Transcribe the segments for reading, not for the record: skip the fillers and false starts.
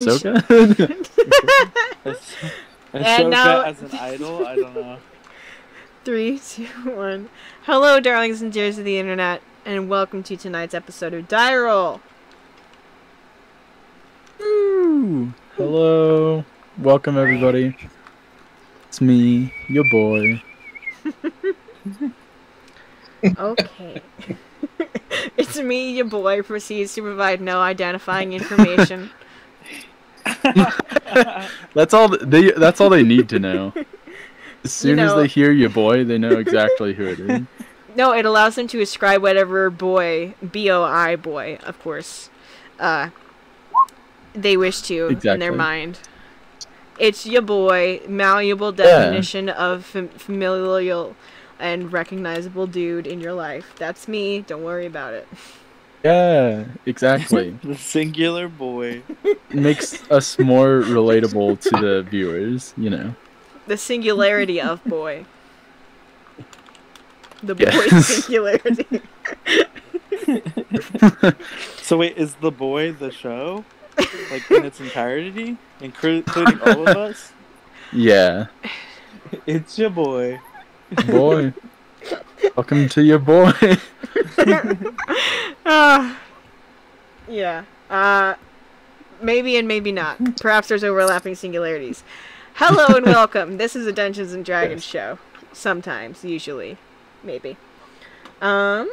Ahsoka? And now as an idol, I don't know. 3, 2, 1. Hello, darlings and dears of the internet, and welcome to tonight's episode of DieRole. Ooh, hello. Welcome, everybody. It's me, your boy. Okay. It's me, your boy, proceeds to provide no identifying information. That's all they need to know. As soon as they hear your boy, they know exactly who it is. No, it allows them to ascribe whatever boy, B-O-I boy, of course, they wish to in their mind. It's your boy, malleable definition of familial and recognizable dude in your life. That's me. Don't worry about it. Yeah, exactly. The singular boy. Makes us more relatable to the viewers, you know. The singularity of boy. The boy singularity. So wait, is The Boy the show? Like in its entirety? Including all of us? Yeah. It's your boy. Boy. Welcome to your boy. Yeah. Maybe and maybe not. Perhaps there's overlapping singularities. Hello and welcome. This is a Dungeons and Dragons show. Sometimes, usually. Maybe. Hello,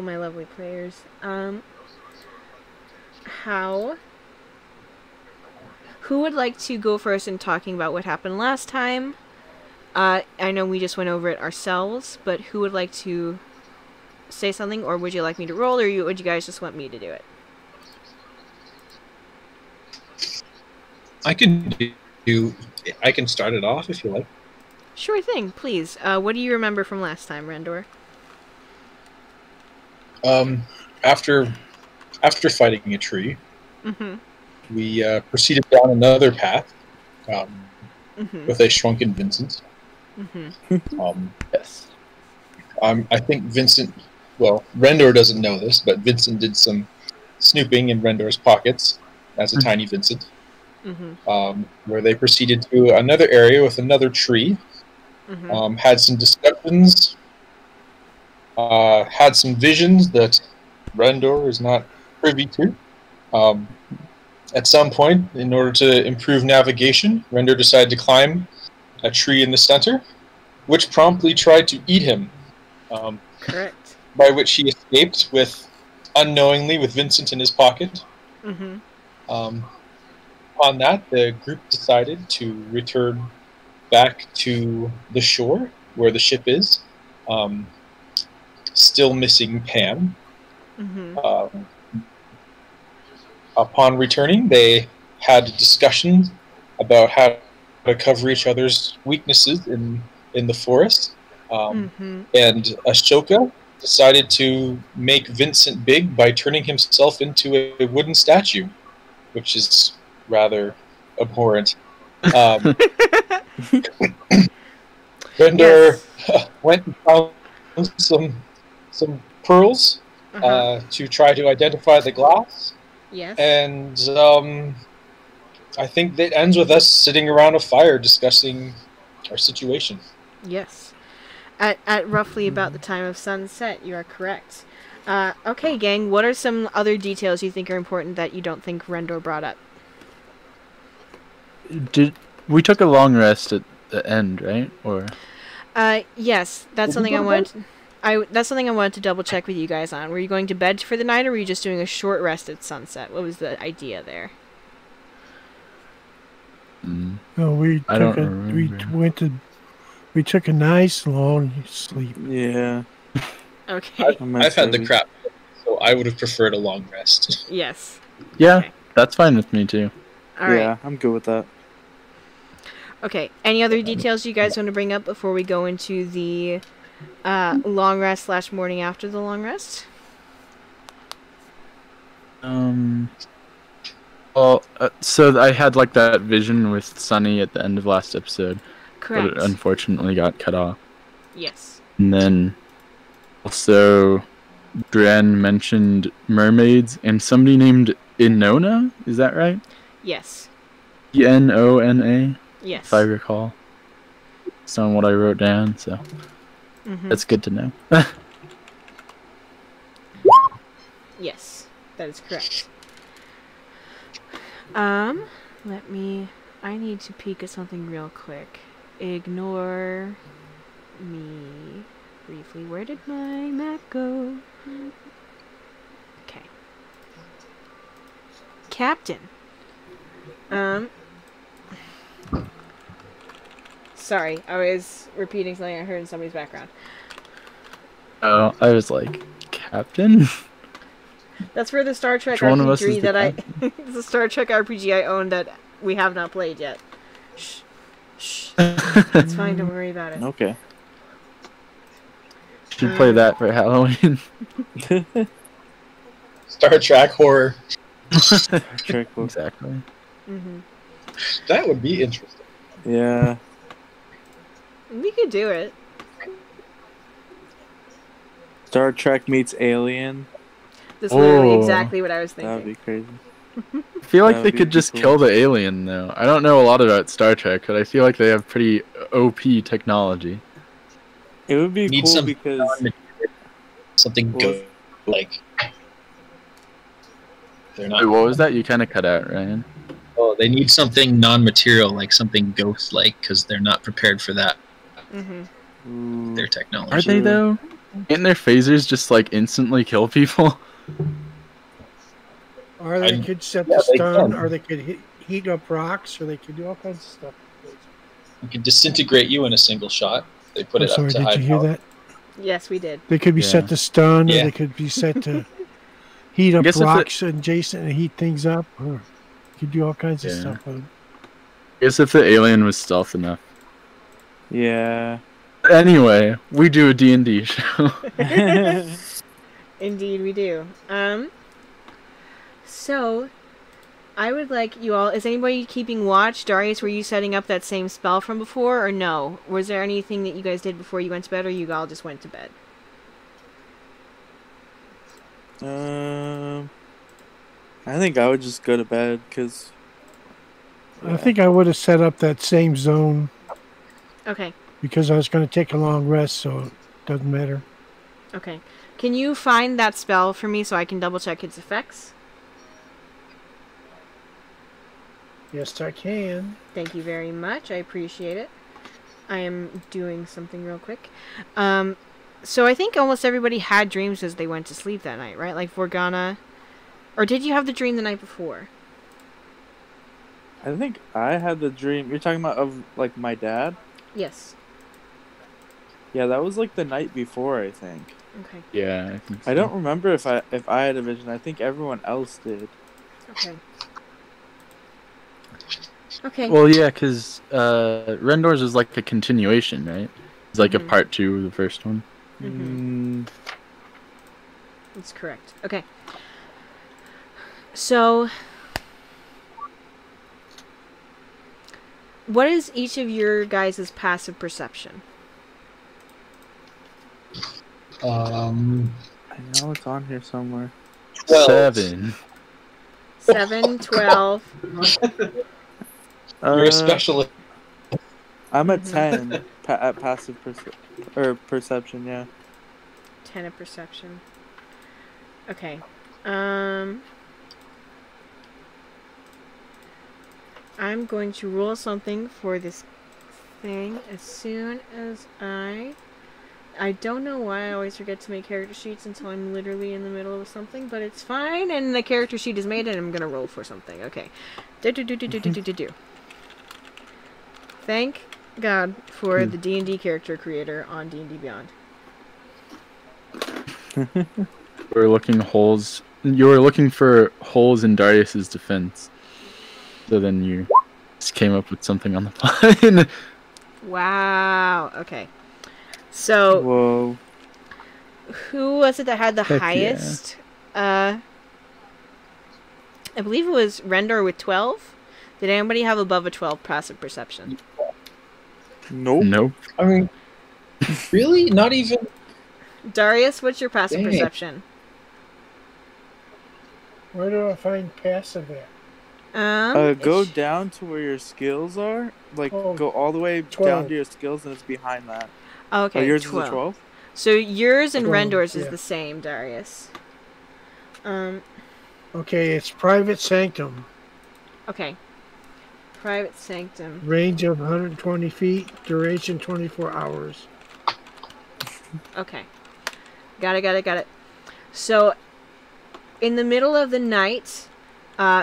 my lovely players. Who would like to go first in talking about what happened last time? I know we just went over it ourselves, but who would like to say something, or would you like me to roll, or would you guys just want me to do it? I can start it off if you like. Sure thing, please. What do you remember from last time, Rendor? After fighting a tree, we proceeded down another path with a shrunken Vincent. Yes. I think Vincent, well, Rendor doesn't know this, but Vincent did some snooping in Rendor's pockets as a tiny Vincent, where they proceeded to another area with another tree, had some discussions, had some visions that Rendor is not privy to. At some point, in order to improve navigation, Rendor decided to climb a tree in the center, which promptly tried to eat him. Correct. By which he escaped unknowingly with Vincent in his pocket. On that, the group decided to return back to the shore where the ship is, still missing Pam. Upon returning, they had discussions about how to cover each other's weaknesses in the forest. And Ashoka decided to make Vincent big by turning himself into a wooden statue, which is rather abhorrent. Rendor went and found some pearls to try to identify the glass. Yes. And I think that ends with us sitting around a fire discussing our situation. Yes. At roughly about the time of sunset, you are correct. Okay, gang, what are some other details you think are important that you don't think Rendor brought up? We took a long rest at the end, right? Or yes, that's something I wanted. That's something I wanted to double check with you guys on. Were you going to bed for the night, or were you just doing a short rest at sunset? What was the idea there? No, we took a nice long sleep. Yeah. Okay. I've had the crap, so I would have preferred a long rest. Yes. Yeah, okay. That's fine with me too. All right. Yeah, I'm good with that. Okay. Any other details you guys want to bring up before we go into the long rest / morning after the long rest? Well, so I had like that vision with Sunny at the end of last episode. Correct. But it unfortunately got cut off. Yes. And then also Dren mentioned mermaids and somebody named Inona. Is that right? Yes. Enona, Yes. if I recall. That's not what I wrote down, so that's good to know. Yes, that is correct. I need to peek at something real quick. Ignore me briefly. Where did my map go? Okay. Captain. Sorry, I was repeating something I heard in somebody's background. Oh, I was like, Captain? That's for the Star Trek Which one of us is RPG the that captain? the Star Trek RPG I own that we have not played yet. Shh. Shh. It's fine, don't worry about it. Okay. Should play that for Halloween. Star Trek horror. Trek book. Exactly. That would be interesting. Yeah. We could do it. Star Trek meets Alien. That's literally Oh. exactly what I was That would thinking. be crazy. I feel like That they would be could just cool. kill the alien, though. I don't know a lot about Star Trek, but I feel like they have pretty OP technology. It would be Need cool some because something Well, go like. They're not. Wait, what was that? You kind of cut out, Ryan. Oh, they need something non-material, like something ghost-like, because they're not prepared for that. Ooh, Their technology. Are they, though? Can't their phasers just, like, instantly kill people? Or they could set yeah, the they stun, can. or they could heat up rocks, or they could do all kinds of stuff. You can disintegrate you in a single shot. They put I'm it up sorry, to did high you hear power. that? Yes, we did. They could be Yeah. set to stun, Yeah. or they could be set to heat up guess if rocks adjacent and heat things up, or you could do all kinds of Yeah. stuff with them. I guess if the alien was stealth enough. yeah. Anyway, we do a D&D show. Indeed, we do. So, I would like you all... Is anybody keeping watch? Darius, were you setting up that same spell from before, or no? Was there anything that you guys did before you went to bed, or you all just went to bed? I think I would just go to bed because I think I would have set up that same zone Okay. because I was going to take a long rest, so it doesn't matter. Okay. Can you find that spell for me so I can double check its effects? Yes, I can. Thank you very much. I appreciate it. I am doing something real quick. So I think almost everybody had dreams as they went to sleep that night, right? Like Vorgana. Or did you have the dream the night before? I think I had the dream. You're talking about of like my dad? Yes. Yeah, that was like the night before, I think. Okay. Yeah, I think so. I don't remember if I had a vision. I think everyone else did. Okay. Okay. Well, yeah, because Rendor's is like a continuation, right? It's like a part 2 of the first one. That's correct. Okay. So, what is each of your guys' passive perception? I know it's on here somewhere. 7. 7, 12. You're a specialist. I'm at 10 at passive perception. Yeah. 10 of perception. Okay. I'm going to roll something for this thing as soon as I don't know why I always forget to make character sheets until I'm literally in the middle of something, but it's fine, and the character sheet is made, and I'm gonna roll for something. Okay. Do. Thank God for the D&D character creator on D&D Beyond. We're looking holes. You were looking for holes in Darius's defense. So then you just came up with something on the fly. Wow. Okay. So, Whoa. who was it that had the Heck yeah. highest? I believe it was Rendor with 12. Did anybody have above a 12 passive perception? Nope. Nope. I mean, really? Not even. Darius, what's your passive Dang. perception? Where do I find passive at? Go it's- down to where your skills are. Like, Oh, go all the way 12. down to your skills, and it's behind that. Okay, Oh, yours 12. is a 12? So yours and 12, Rendor's is yeah. the same, Darius. Okay, it's private sanctum. Okay. Private sanctum. Range of 120 feet. Duration 24 hours. Okay. Got it. So, in the middle of the night,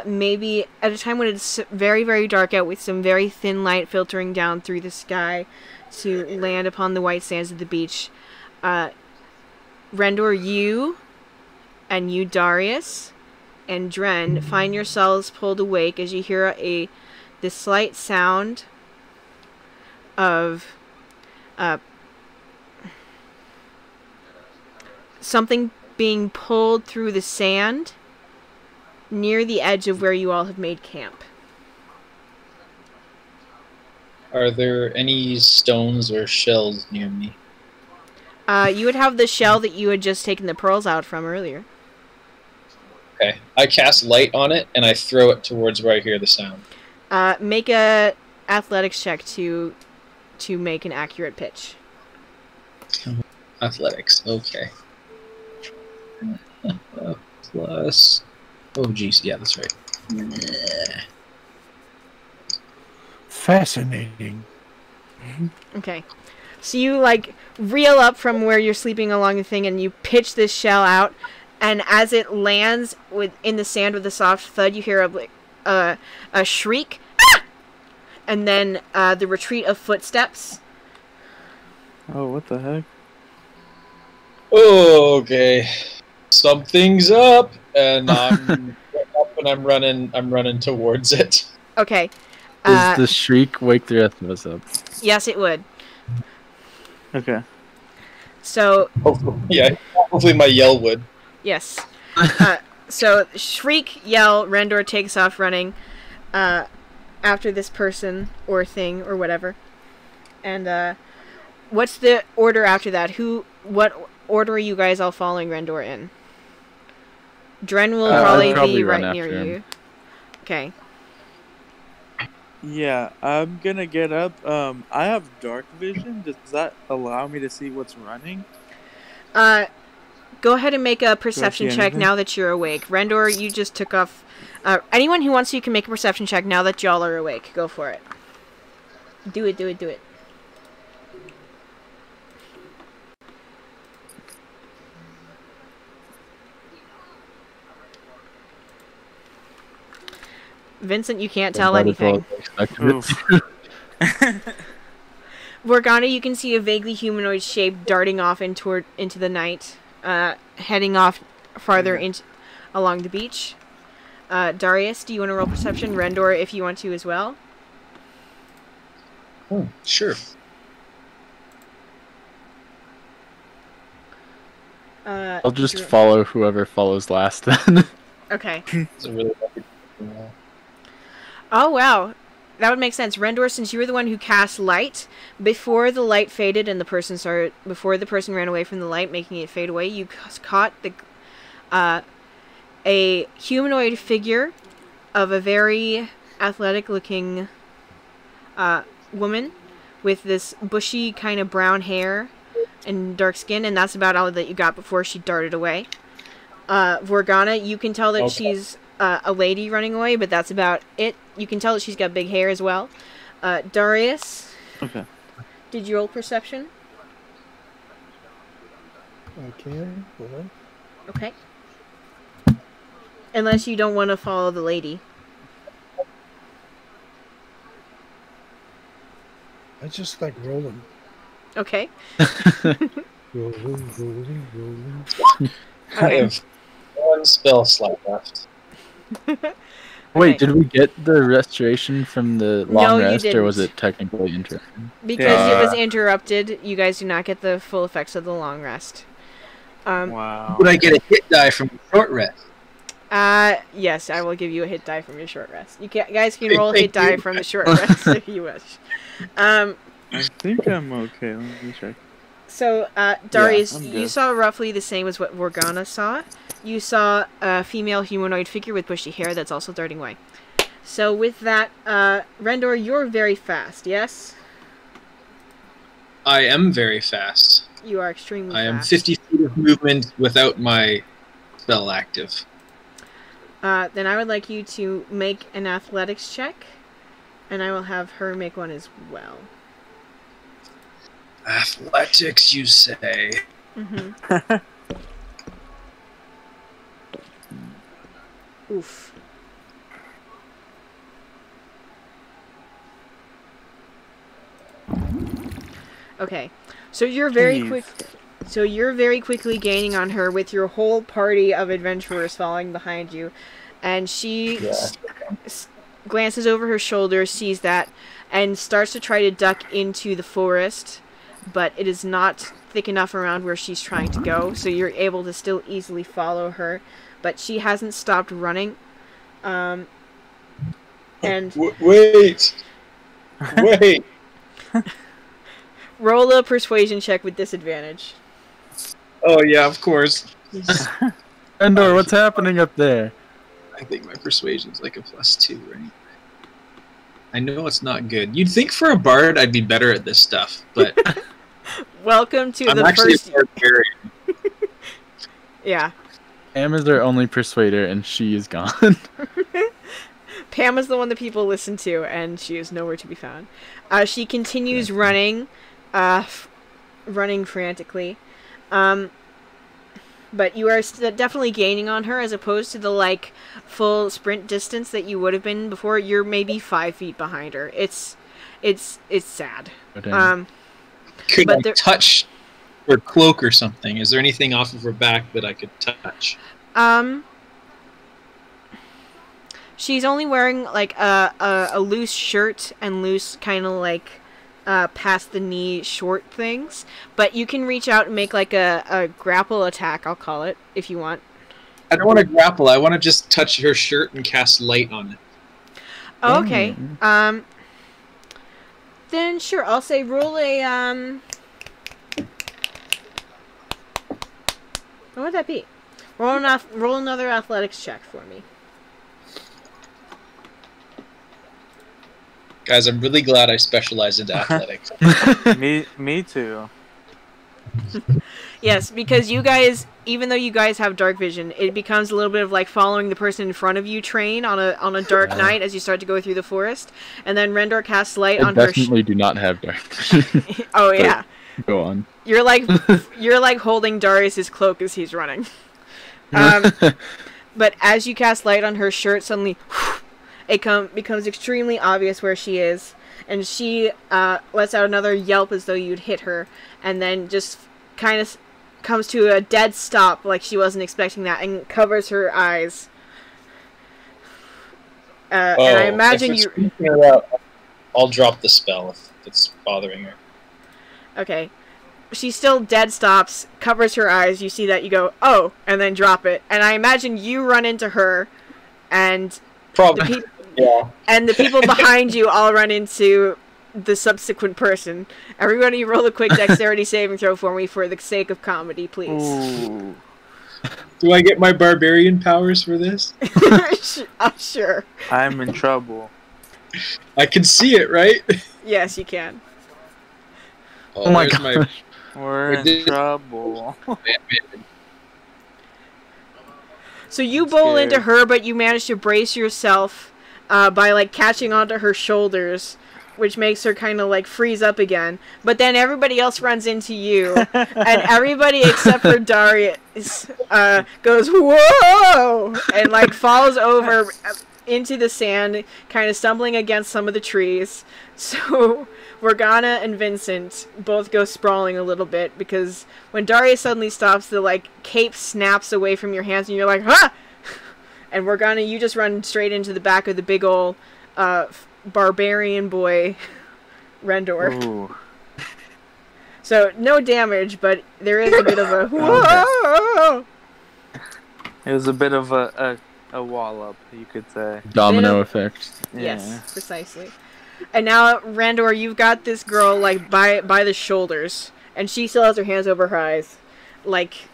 maybe at a time when it's very, very dark out with some very thin light filtering down through the sky to land upon the white sands of the beach, Rendor, you and you, Darius, and Dren find yourselves pulled awake as you hear the slight sound of something being pulled through the sand near the edge of where you all have made camp. Are there any stones or shells near me? You would have the shell that you had just taken the pearls out from earlier. Okay. I cast light on it and I throw it towards where I hear the sound. Make a athletics check to make an accurate pitch. Athletics. Okay. Plus. Oh, geez. Yeah, that's right. Fascinating. Okay. So you, like, reel up from where you're sleeping along the thing and you pitch this shell out, and as it lands in the sand with a soft thud, you hear a shriek, ah! And then the retreat of footsteps. Oh, what the heck? Okay. Something's up, and I'm up and I'm running towards it. Okay. Does the shriek wake the rest of us up? Yes, it would. Okay. So, Hopefully my yell would. yes. So, shriek, yell, Rendor takes off running after this person or thing or whatever. And what's the order after that? What order are you guys all following Rendor in? Dren will I'd probably be run right near after him. you. Okay. Yeah, I'm gonna get up. I have dark vision. Does that allow me to see what's running? Go ahead and make a perception check anything? now that you're awake. Rendor, you just took off. Anyone who wants to, you can make a perception check now that y'all are awake. Go for it. Do it. Vincent, you can't tell Might as well anything. expect it. Oof. Vorgana, you can see a vaguely humanoid shape darting off into the night, heading off farther along the beach. Darius, do you want to roll perception? Rendor, if you want to as well. Oh, sure. I'll just follow whoever follows last then. Okay. It's a really Oh, wow. That would make sense. Rendor, since you were the one who cast light, before the light faded and before the person ran away from the light, making it fade away, you caught a humanoid figure of a very athletic-looking woman with this bushy kind of brown hair and dark skin, and that's about all that you got before she darted away. Vorgana, you can tell that she's a lady running away, but that's about it. You can tell that she's got big hair as well. Darius, Okay. did you roll perception? Okay, hold on. Okay. Unless you don't want to follow the lady. I just like rolling. Okay. Rolling. I have one spell slot left. Wait, Okay. did we get the restoration from the No, long you rest, or was didn't. it technically interrupted? Because it was interrupted, you guys do not get the full effects of the long rest. Wow. Would I get a hit die from the short rest? Yes, I will give you a hit die from your short rest. Guys can roll a Thank hit die you. from the short rest if you wish. I think I'm okay. Let me check. So, Darius, I'm you good. saw roughly the same as what Vorgana saw. you saw a female humanoid figure with bushy hair that's also darting away. So with that, Rendor, you're very fast, yes? I am very fast. You are extremely I am fast. 50 feet of movement without my spell active. Then I would like you to make an athletics check, and I will have her make one as well. Athletics, you say? Mm-hmm. Oof. Okay, so you're very Jeez. quick. So you're very quickly gaining on her with your whole party of adventurers following behind you, and she glances over her shoulder, sees that, and starts to try to duck into the forest, but it is not thick enough around where she's trying to go, so you're able to still easily follow her, but she hasn't stopped running. And Wait! Wait! roll a persuasion check with disadvantage. Oh, yeah, of course. Endor, what's happening up there? I think my persuasion's like a +2, right? I know it's not good. You'd think for a bard I'd be better at this stuff, but Welcome to I'm the actually first. a barbarian. Yeah. Pam is our only persuader, and she is gone. Pam is the one that people listen to, and she is nowhere to be found. She continues running, running frantically. But you are definitely gaining on her as opposed to the, like, full sprint distance that you would have been before. You're maybe 5 feet behind her. It's sad. But, Could But I touch her cloak or something? Is there anything off of her back that I could touch? She's only wearing, like, a loose shirt and loose kind of, like, past the knee short things, but you can reach out and make like a grapple attack, I'll call it, if you want. I don't want to grapple. I want to just touch her shirt and cast light on it. Oh, okay. Then sure, I'll say roll a what would that be? Roll another athletics check for me. Guys, I'm really glad I specialize into athletics. Me too. Yes, because you guys, even though you guys have dark vision, it becomes a little bit of like following the person in front of you train on a dark night as you start to go through the forest, and then Rendor casts light I on her. definitely do not have dark. Oh yeah. Go on. You're like holding Darius's cloak as he's running. But as you cast light on her shirt, suddenly it becomes extremely obvious where she is, and she lets out another yelp as though you'd hit her, and then just kind of comes to a dead stop like she wasn't expecting that, and covers her eyes. And I imagine if it's freaking her out, I'll drop the spell if it's bothering her. Okay. She still dead stops, covers her eyes, you see that, you go, oh, and then drop it. And I imagine you run into her, and Probably. Yeah. and the people behind you all run into the subsequent person. Everybody roll a quick dexterity saving throw for me for the sake of comedy, please. Ooh. Do I get my barbarian powers for this? Sure. I'm in trouble. I can see it, right? Yes, you can. Oh my there's god. We're in trouble. So you bowl Scared. into her, but you manage to brace yourself by like catching onto her shoulders, which makes her kind of like freeze up again. But then everybody else runs into you, and everybody except for Darius goes whoa, and like falls over into the sand, kind of stumbling against some of the trees. So Morgana and Vincent both go sprawling a little bit, because when Darius suddenly stops, the like cape snaps away from your hands and you're like, ha! And Morgana, you just run straight into the back of the big ol' barbarian boy Rendor. Ooh. So no damage, but there is a bit of a whoa! It was a bit of a wallop, you could say. Domino effect. Yes, Yeah. precisely. And now, Randor, you've got this girl, like, by the shoulders, and she still has her hands over her eyes. Like,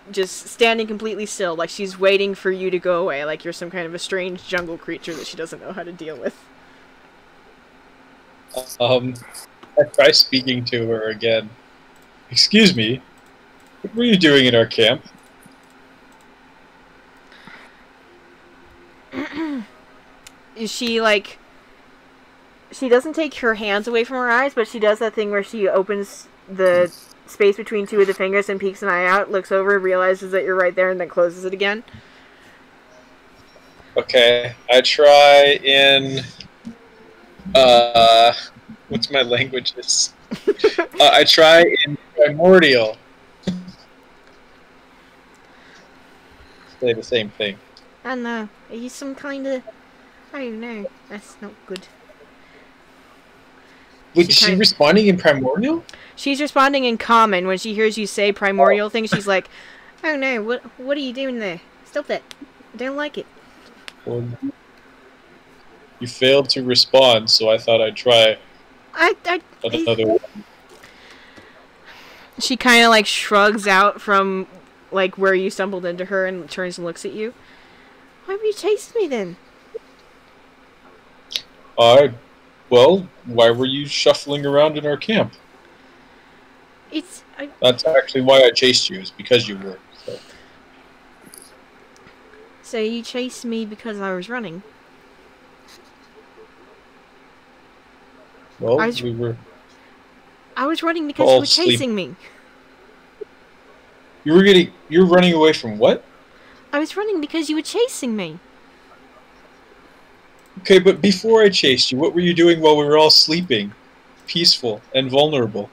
just standing completely still, like she's waiting for you to go away, like you're some kind of a strange jungle creature that she doesn't know how to deal with. I try speaking to her again. Excuse me, what were you doing in our camp? She, like, she doesn't take her hands away from her eyes, but she does that thing where she opens the space between two of the fingers and peeks an eye out, looks over, realizes that you're right there, and then closes it again. Okay, I try in... what's my languages? I try in primordial. Say the same thing. I know. Are you some kind of... I don't know. That's not good. Wait, is she responding in primordial? She's responding in common. When she hears you say primordial things, she's like, oh no, what are you doing there? Stop that. I don't like it. Well, you failed to respond, so I thought I'd try another one. She kind of like shrugs out from like where you stumbled into her and turns and looks at you. Why were you chasing me then? Well, why were you shuffling around in our camp? That's actually why I chased you, is because you were. So you chased me because I was running? Well, I was running because you were chasing me. You're running away from what? I was running because you were chasing me. Okay, but before I chased you, what were you doing while we were all sleeping? Peaceful and vulnerable.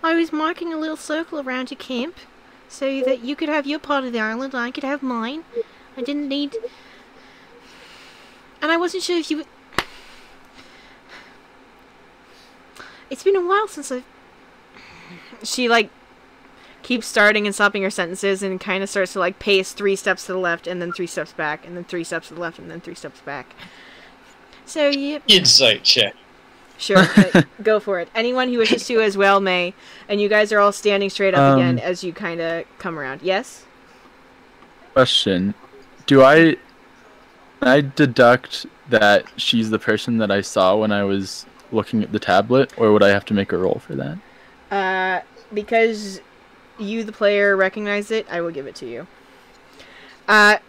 I was marking a little circle around your camp so that you could have your part of the island and I could have mine. I didn't need... And I wasn't sure if you... It's been a while since I've... She, like, keeps starting and stopping her sentences and kind of starts to, like, pace 3 steps to the left and then 3 steps back and then 3 steps to the left and then 3 steps back. So, yeah... Insight check. Sure, go for it. Anyone who wishes to as well may. And you guys are all standing straight up again as you kind of come around. Yes? Question. Do I deduct that she's the person that I saw when I was looking at the tablet, or would I have to make a roll for that? Because you, the player, recognize it, I will give it to you.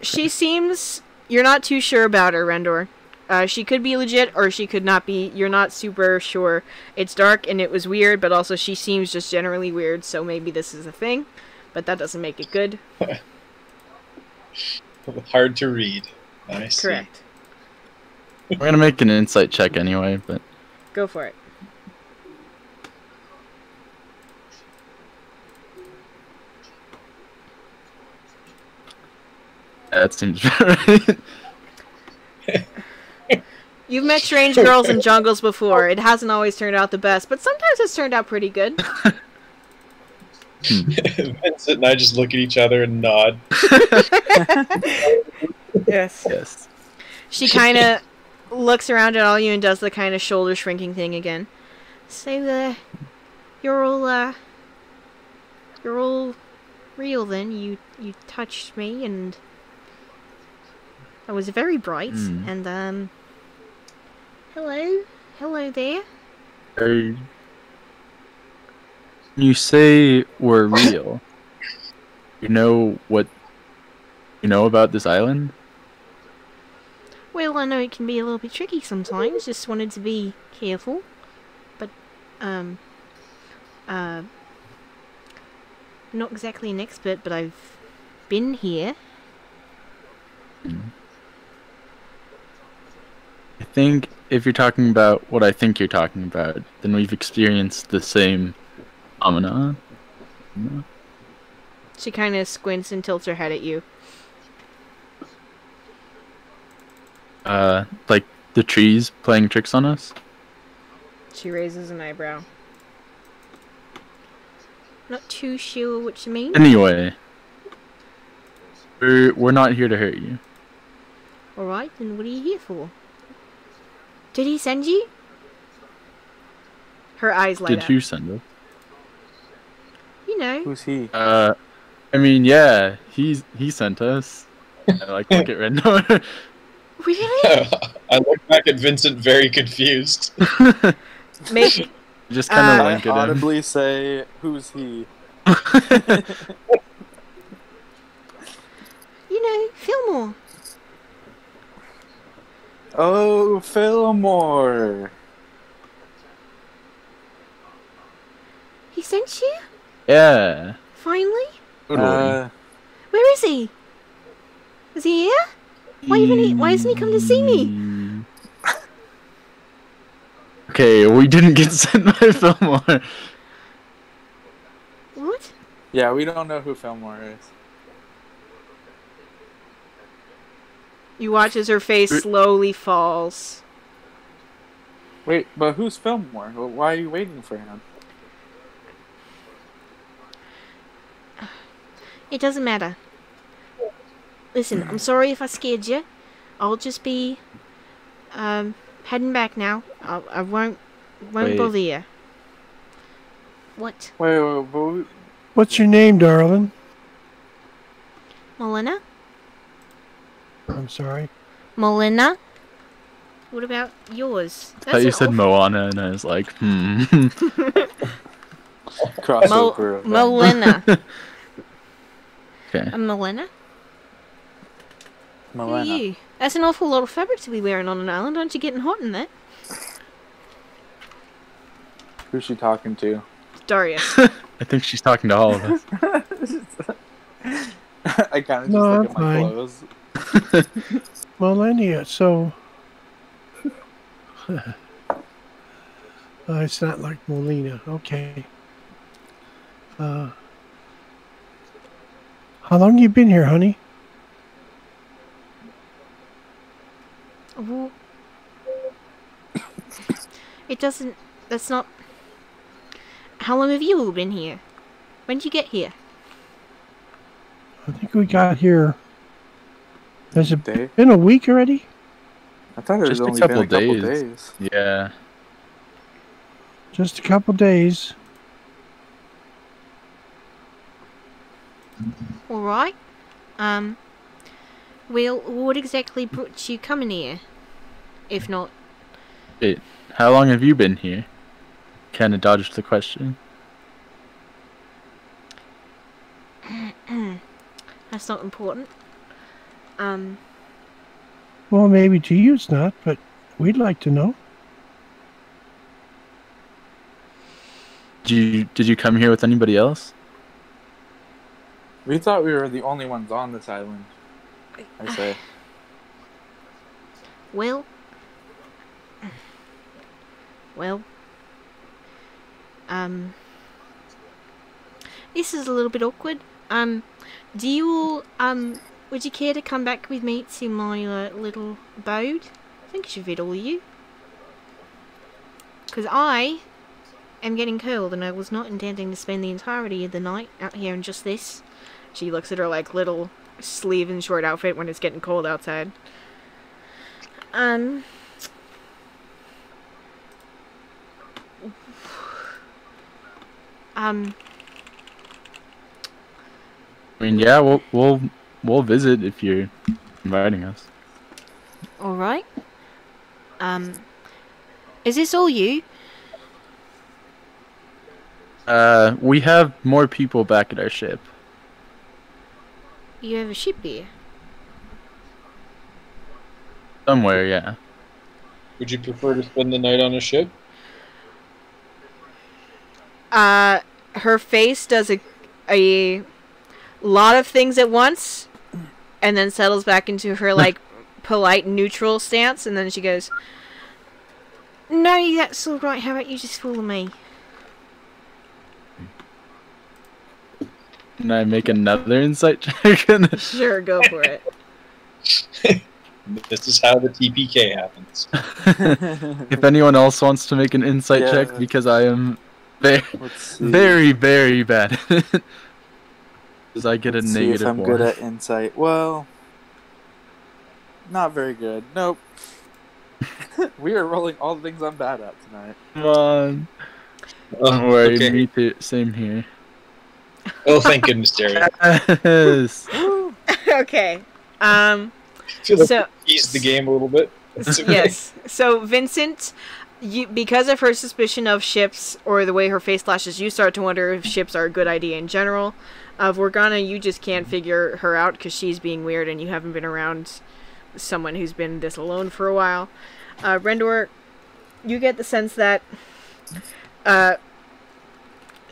She seems... You're not too sure about her, Rendor. She could be legit, or she could not be. You're not super sure. It's dark, and it was weird, but also she seems just generally weird, so maybe this is a thing. But that doesn't make it good. Hard to read. I see. Correct. I'm gonna make an insight check anyway, but... Go for it. That seems right. You've met strange girls in jungles before. It hasn't always turned out the best, but sometimes it's turned out pretty good. Vincent and I just look at each other and nod. Yes. Yes. She kind of looks around at all you and does the kind of shoulder shrinking thing again. So, you're all real then. You touched me and I was very bright and, hello there. You say we're real. You know what you know about this island? Well, I know it can be a little bit tricky sometimes. Just wanted to be careful. But, not exactly an expert, but I've been here. I think if you're talking about what I think you're talking about, then we've experienced the same phenomenon. She kind of squints and tilts her head at you. Like the trees playing tricks on us? She raises an eyebrow. Not too sure what you mean. Anyway, we're not here to hurt you. Alright, then what are you here for? Did he send you? Her eyes light up. Did who send us? You know. Who's he? I I mean, yeah, he sent us. I like look at Rendor. Really? I look back at Vincent very confused. Make Just kind of Uh, wink I at him. audibly say, "Who's he?" Fillmore. Oh, Fillmore. He sent you? Yeah. Finally? Totally. Where is he? Is he here? Why hasn't he come to see me? Okay, we didn't get sent by Fillmore. What? Yeah, we don't know who Fillmore is. You watch as her face slowly falls. Wait, but who's Fillmore? Why are you waiting for him? It doesn't matter. Listen, I'm sorry if I scared you. I'll just be heading back now. I won't Wait. bother you. What? Wait. What's your name, darling? Melina? I'm sorry. Melina? What about yours? I thought you said Moana, and I was like, Crossover. event. Melina. Okay. Melina? Who are Melina. you? That's an awful lot of fabric to be wearing on an island. Aren't you getting hot in there? Who's she talking to? Darius. I think she's talking to all of us. I kind of just No, look at my I'm clothes. Melania, so... it's not like Molina. Okay. How long you been here, honey? Well, it doesn't... That's not... How long have you all been here? When did you get here? I think we got here... Has it Day? been a week already? I thought it was Just a only couple been a couple days. days. Yeah. Just a couple days. Alright. Well, what exactly brought you coming here? If not... Wait, how long have you been here? Kind of dodged the question. That's not important. Well, maybe to you it's not, but we'd like to know. Did you come here with anybody else? We thought we were the only ones on this island. I say. Well... This is a little bit awkward. Do you all, would you care to come back with me to my, little abode? I think I should fit all of you. Because I am getting cold and I was not intending to spend the entirety of the night out here in just this. She looks at her, little sleeve and short outfit when it's getting cold outside. I mean, yeah, we'll visit if you're inviting us. Alright. Is this all you? We have more people back at our ship. You have a ship here? Somewhere, yeah. Would you prefer to spend the night on a ship? Her face does a lot of things at once, and then settles back into her, polite, neutral stance, and then she goes, "No, that's alright, how about you just follow me?" Can I make another insight check? Sure, go for it. This is how the TPK happens. If anyone else wants to make an insight Yeah. check, because I am very, Let's see. very, very bad. Because I get Let's a see negative if I'm one. good at insight. Well, not very good. Nope. We are rolling all the things I'm bad at tonight. Come on. Oh, Don't worry, okay. me too. Same here. Oh, thank goodness, Darius. Yes. Okay. I feel like So we eased the game a little bit. That's okay. yes. So Vincent, because of her suspicion of ships or the way her face flashes, you start to wonder if ships are a good idea in general. Of Morgana, you just can't figure her out because she's being weird and you haven't been around someone who's been this alone for a while. Rendor, you get the sense that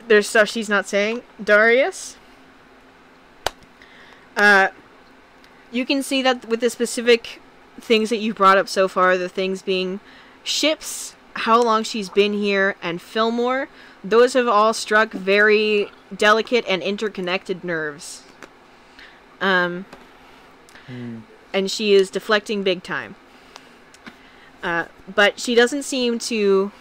there's stuff she's not saying. Darius, you can see that with the specific things that you've brought up so far, the things being ships, how long she's been here, and Fillmore, those have all struck very delicate and interconnected nerves. And she is deflecting big time. But she doesn't seem to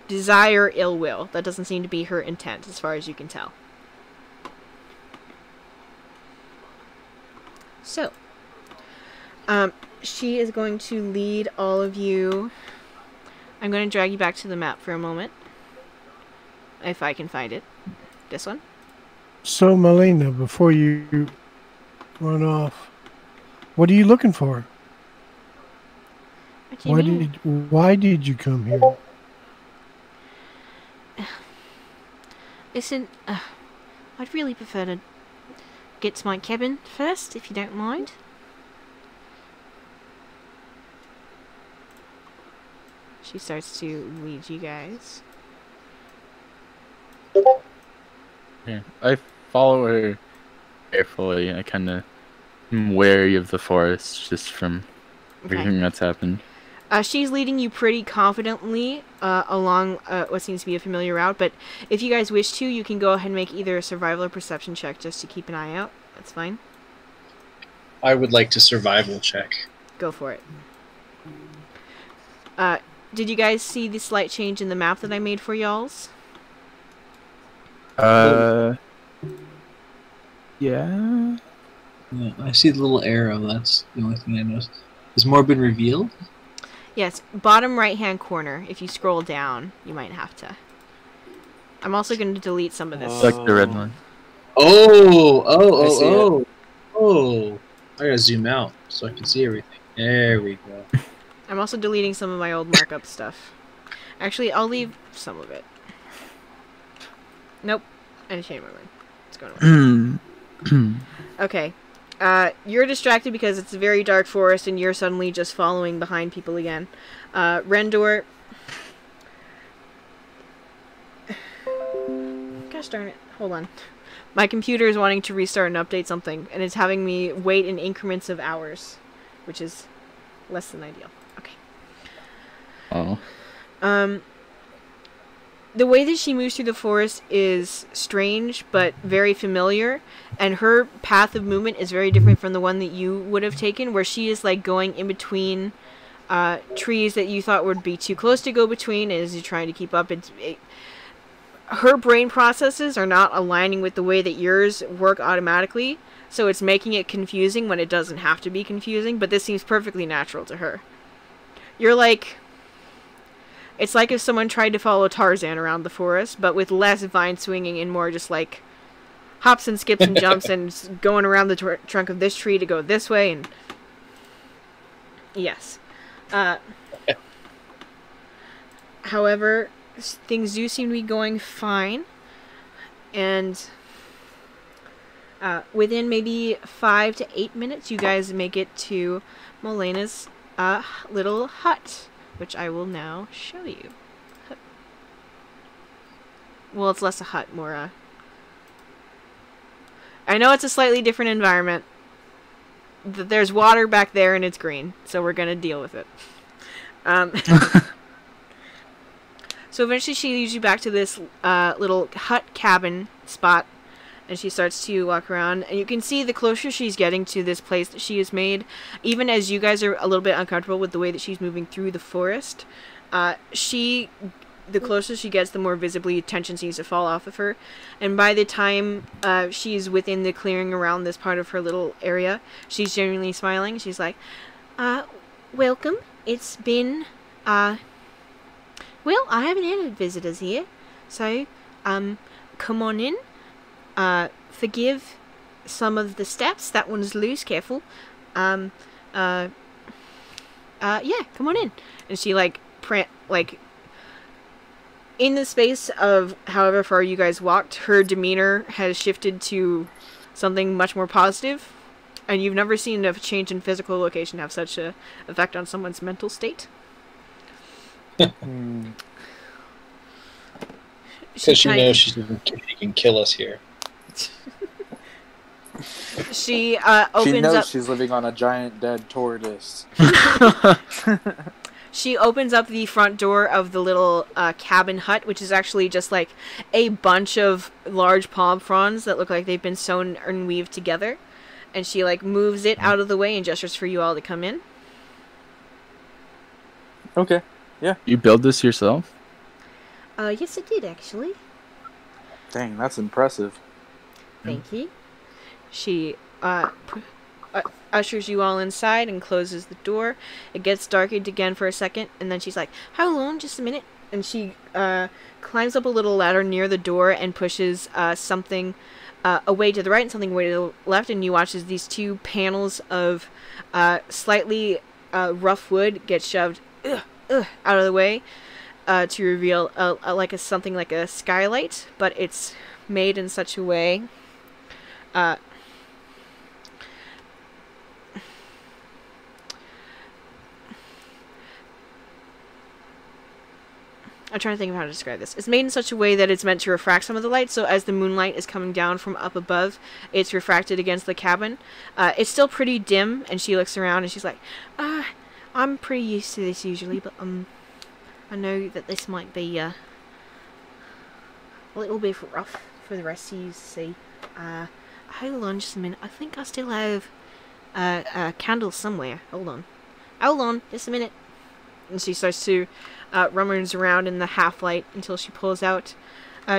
desire ill will. That doesn't seem to be her intent, as far as you can tell. So, she is going to lead all of you. I'm going to drag you back to the map for a moment. If I can find it. This one? So, Melina, before you run off, what are you looking for? What do you mean? Why did you come here? Listen, I'd really prefer to get to my cabin first, if you don't mind. She starts to lead you guys. Yeah, I follow her carefully. I kind of am wary of the forest just from everything that's happened. She's leading you pretty confidently along what seems to be a familiar route, but if you guys wish to, you can go ahead and make either a survival or perception check just to keep an eye out. That's fine. I would like to survival check. Go for it. Did you guys see the slight change in the map that I made for y'alls? Yeah. Yeah, I see the little arrow. That's the only thing I noticed. Has more been revealed? Yes, bottom right-hand corner. If you scroll down, you might have to. I'm also going to delete some of this. Like the red one. Oh! I gotta zoom out so I can see everything. There we go. I'm also deleting some of my old markup stuff. Actually, I'll leave some of it. Nope. I changed my mind. It's going away. Okay. You're distracted because it's a very dark forest and you're suddenly just following behind people again. Rendor. Gosh darn it. Hold on. My computer is wanting to restart and update something, and it's having me wait in increments of hours, which is less than ideal. Okay. Oh. The way that she moves through the forest is strange, but very familiar, and her path of movement is very different from the one that you would have taken, where she is like going in between trees that you thought would be too close to go between, and as you're trying to keep up, her brain processes are not aligning with the way that yours work automatically, so it's making it confusing when it doesn't have to be confusing, but this seems perfectly natural to her. You're like... It's like if someone tried to follow Tarzan around the forest, but with less vine swinging and more just like hops and skips and jumps and going around the trunk of this tree to go this way. And yes. However, things do seem to be going fine. And within maybe 5 to 8 minutes, you guys make it to Molena's little hut, which I will now show you. Well, it's less a hut, more I know it's a slightly different environment. There's water back there and it's green, so we're gonna deal with it. So eventually she leads you back to this little hut cabin spot, and she starts to walk around, and you can see the closer she's getting to this place that she has made, even as you guys are a little bit uncomfortable with the way that she's moving through the forest, the closer she gets, the more visibly tension seems to fall off of her, and by the time she's within the clearing around this part of her little area, she's genuinely smiling. She's like, welcome. It's been, well, I haven't had any visitors here, so, come on in. forgive some of the steps. That one's loose. Careful. Yeah, come on in. And she in the space of however far you guys walked, her demeanor has shifted to something much more positive, and you've never seen a change in physical location have such a effect on someone's mental state. Because she knows she can kill us here. She She opens knows up. she's living on a giant dead tortoise. She opens up the front door of the little cabin hut, which is actually just like a bunch of large palm fronds that look like they've been sewn and weaved together. And she like moves it out of the way and gestures for you all to come in. Okay, yeah. You build this yourself? Yes, I did actually. Dang, that's impressive. Thank you. She ushers you all inside and closes the door. It gets darkened again for a second, and then she's like, "Hold on, just a minute." And she climbs up a little ladder near the door and pushes something away to the right and something away to the left, and you watch as these two panels of slightly rough wood get shoved out of the way to reveal something like a skylight, but it's made in such a way I'm trying to think of how to describe this. It's made in such a way that it's meant to refract some of the light, so as the moonlight is coming down from up above, it's refracted against the cabin. It's still pretty dim, and she looks around and she's like, I'm pretty used to this usually, but I know that this might be a little bit rough for the rest of you to see. Hold on just a minute. I think I still have a candle somewhere. Hold on, just a minute. And she starts to rummage around in the half-light until she pulls out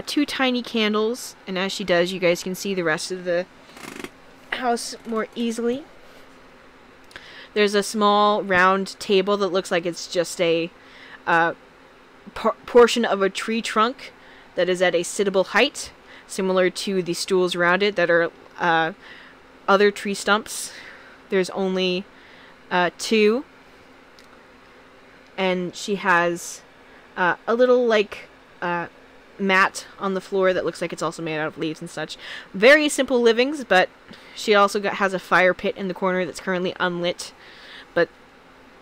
two tiny candles, and as she does, you guys can see the rest of the house more easily. There's a small round table that looks like it's just a portion of a tree trunk that is at a sittable height, similar to the stools around it that are other tree stumps. There's only two. And she has a little, mat on the floor that looks like it's also made out of leaves and such. Very simple livings, but she also has a fire pit in the corner that's currently unlit. But,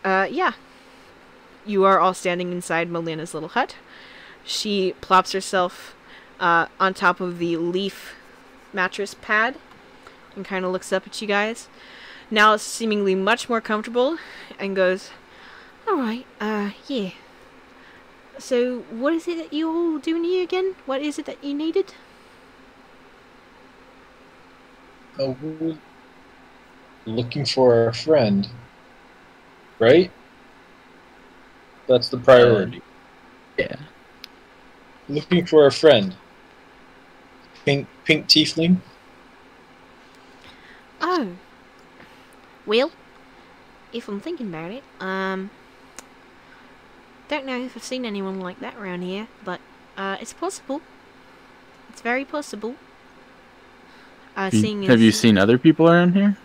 yeah. You are all standing inside Melina's little hut. She plops herself on top of the leaf mattress pad and kind of looks up at you guys. Now seemingly much more comfortable and goes, "Alright, yeah. So, what is it that you're all doing here again? What is it that you needed?" Oh, we're looking for a friend, right? That's the priority. Yeah. Looking for a friend. Pink tiefling? Oh. Well, if I'm thinking about it, don't know if I've seen anyone like that around here, but it's possible. It's very possible. Have you seen other people around here?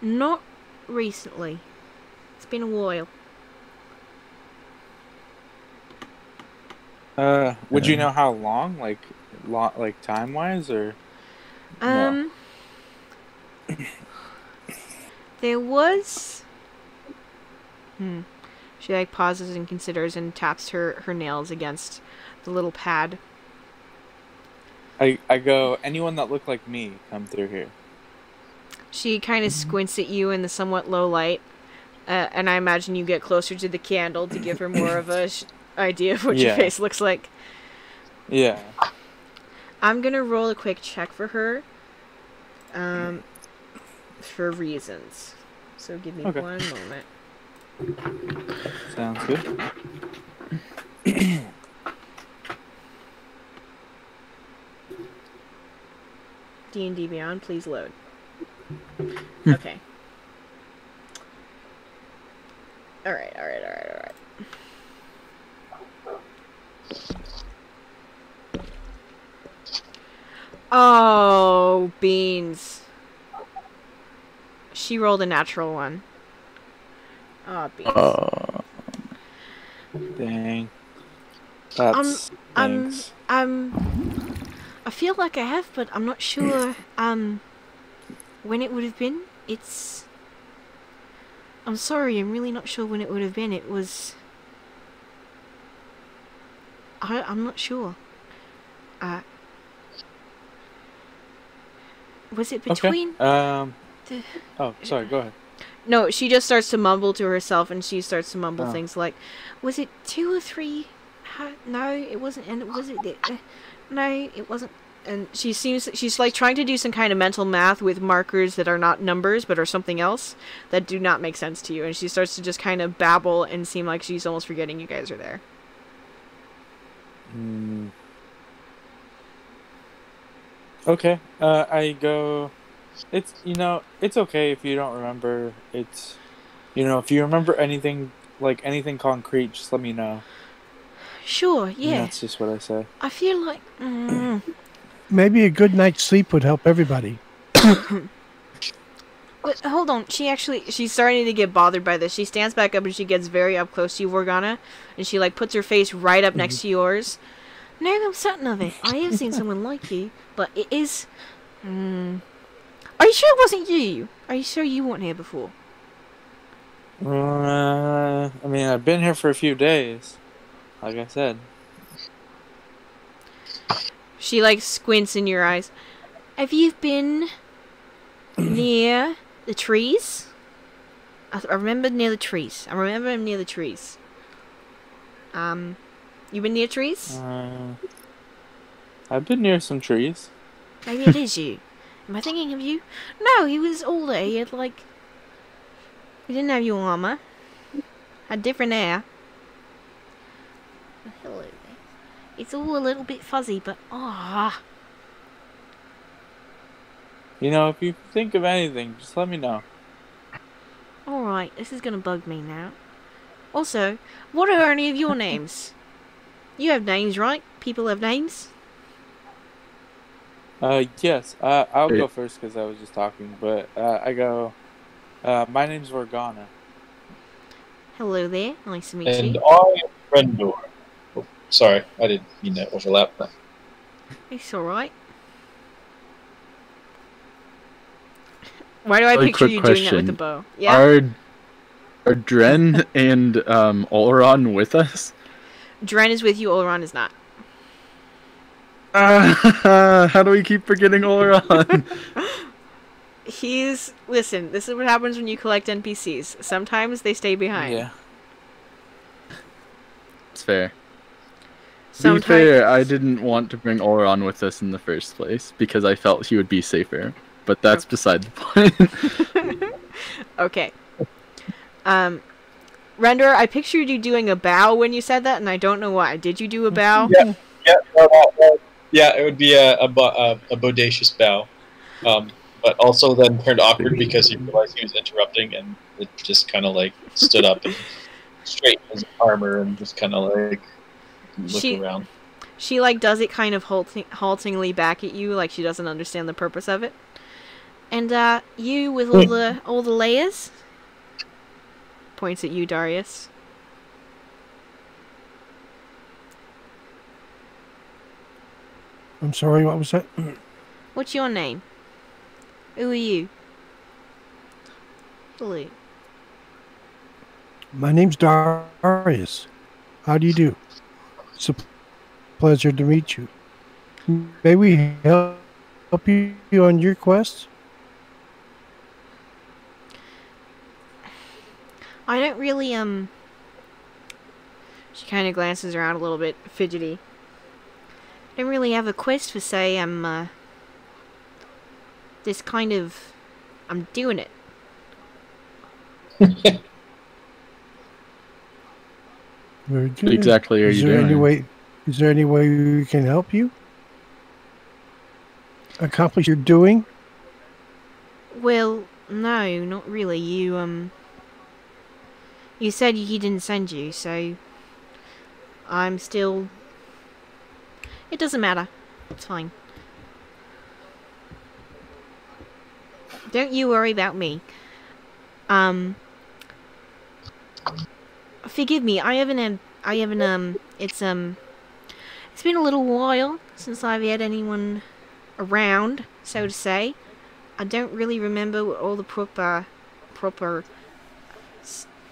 Not recently. It's been a while. Would you know how long, like time wise, or? No? There was. She pauses and considers and taps her nails against the little pad. I go, anyone that looked like me, come through here. She kind of squints at you in the somewhat low light, and I imagine you get closer to the candle to give her more of a idea of what your face looks like. Yeah. I'm gonna roll a quick check for her, for reasons. So give me 1 moment. Sounds good. D&D Beyond, please load. Okay. Alright. Oh, beans. She rolled a natural one. Oh, beans. Dang. That's thanks. I feel like I have, but I'm not sure, when it would have been. I'm sorry, I'm really not sure when it would have been. It was... I'm not sure. Was it between... Okay. Oh, sorry, go ahead. No, she just starts to mumble to herself, and she starts to mumble things like, was it 2 or 3? No, it wasn't. And was it... no, it wasn't. And she's like trying to do some kind of mental math with markers that are not numbers, but are something else that do not make sense to you. And she starts to just kind of babble and seem like she's almost forgetting you guys are there. Okay. I go... It's okay if you don't remember. It's, if you remember anything concrete, just let me know. Sure, yeah. And that's just what I say. I feel like... Maybe a good night's sleep would help everybody. But hold on, she's starting to get bothered by this. She stands back up and she gets very up close to you, Morgana, and she like puts her face right up next to yours. No, I'm certain of it. I have seen someone like you, but it is... Are you sure it wasn't you? Are you sure you weren't here before? I mean, I've been here for a few days, like I said. She like squints in your eyes. Have you been near the trees? I remember near the trees. I remember him near the trees. You been near trees? I've been near some trees. Maybe it is you. Am I thinking of you? No, he was older. He had like... He didn't have your armor. Had different hair. Hello there. It's all a little bit fuzzy, but If you think of anything, just let me know. Alright, this is gonna bug me now. Also, what are any of your names? You have names, right? People have names? Yes. I'll go first because I was just talking, but I go... my name's Morgana. Hello there. Nice to meet you. And I am Rendor. Oh, sorry, I didn't mean to overlap that. It's alright. Why do I picture you doing that with the bow? Yeah? Are Dren and Oleron with us? Dren is with you, Oleron is not. How do we keep forgetting Oleron? Listen, this is what happens when you collect NPCs. Sometimes they stay behind. Yeah. It's fair. To be fair, I didn't want to bring Oleron with us in the first place because I felt he would be safer. But that's beside the point. Okay. Render, I pictured you doing a bow when you said that, and I don't know why. Did you do a bow? Yeah, it would be a bodacious bow. But also then turned awkward because he realized he was interrupting, and it just kind of like stood up and straightened his armor and just kind of like looked around. She like does it kind of haltingly back at you, like she doesn't understand the purpose of it. And you with all the layers? Points at you, Darius. I'm sorry, what was that? What's your name? Who are you? Hello. My name's Darius. How do you do? It's a pleasure to meet you. May we help you on your quest? I don't really, She kind of glances around a little bit, fidgety. I don't really have a quest per se. I'm doing it. Very good. What exactly are you doing? Is there any way we can help you accomplish your doing? Well, no, not really. You said he didn't send you, so I'm still... It doesn't matter. It's fine. Don't you worry about me. Forgive me. It's been a little while since I've had anyone around, so to say. I don't really remember what all the proper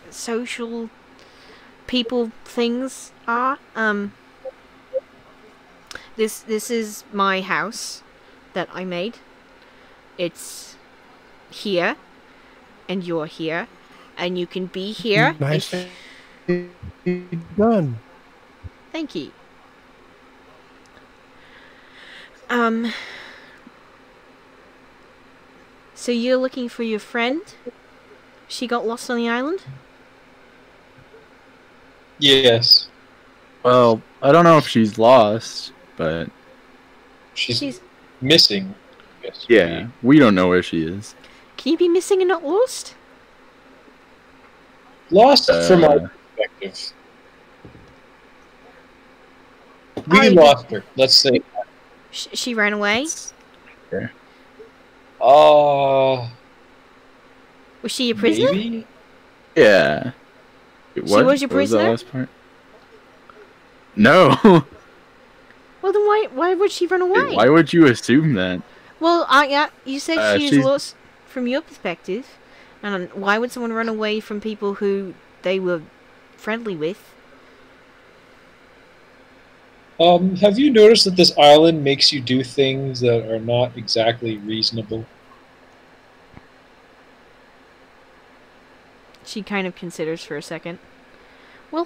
social people things are. This is my house that I made. It's here, and you're here, and you can be here. Nice done. Thank you. So you're looking for your friend? She got lost on the island? Yes. Well, I don't know if she's lost, but She's missing. Yes. yeah, we don't know where she is. Can you be missing and not lost? Lost from our perspective. We Oh, lost her. Let's say. She ran away? Was she a prisoner? Maybe? Yeah. Wait, She was your What was prisoner? that last part? No. Well, then why would she run away? Why would you assume that? Well, yeah, you said she's she's- lost from your perspective. And why would someone run away from people who they were friendly with? Have you noticed that this island makes you do things that are not exactly reasonable? She kind of considers for a second. Well,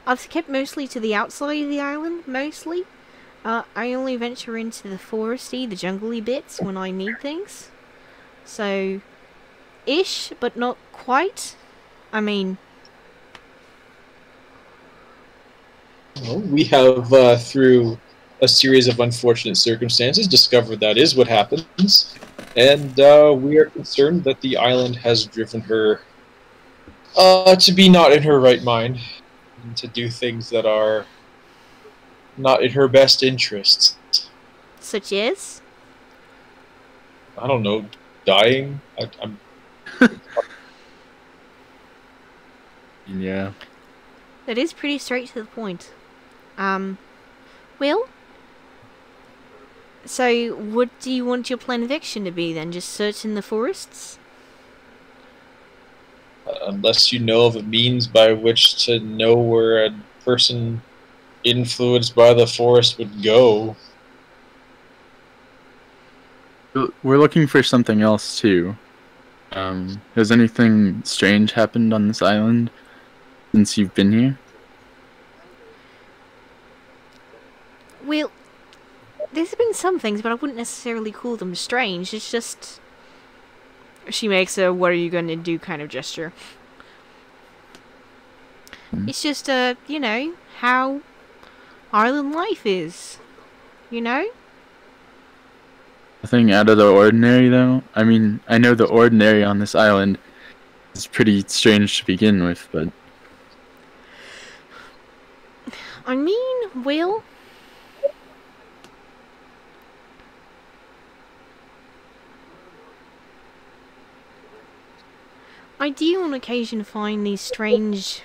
I've kept mostly to the outside of the island, mostly. I only venture into the foresty, the jungly bits when I need things. So, ish, but not quite. I mean, Well, we have, through a series of unfortunate circumstances, discovered that is what happens. And we are concerned that the island has driven her to be not in her right mind, and to do things that are not in her best interests. such as? I don't know, dying? I'm Yeah. That is pretty straight to the point. Well? So, what do you want your plan of action to be then? Just search in the forests? unless you know of a means by which to know where a person influenced by the forest would go. We're looking for something else too. Has anything strange happened on this island since you've been here? Well, there's been some things, but I wouldn't necessarily call them strange. It's just... She makes a what are you going to do kind of gesture. It's just, you know, how island life is. You know? Nothing out of the ordinary, though? I mean, I know the ordinary on this island is pretty strange to begin with, but... I mean, well... I do on occasion find these strange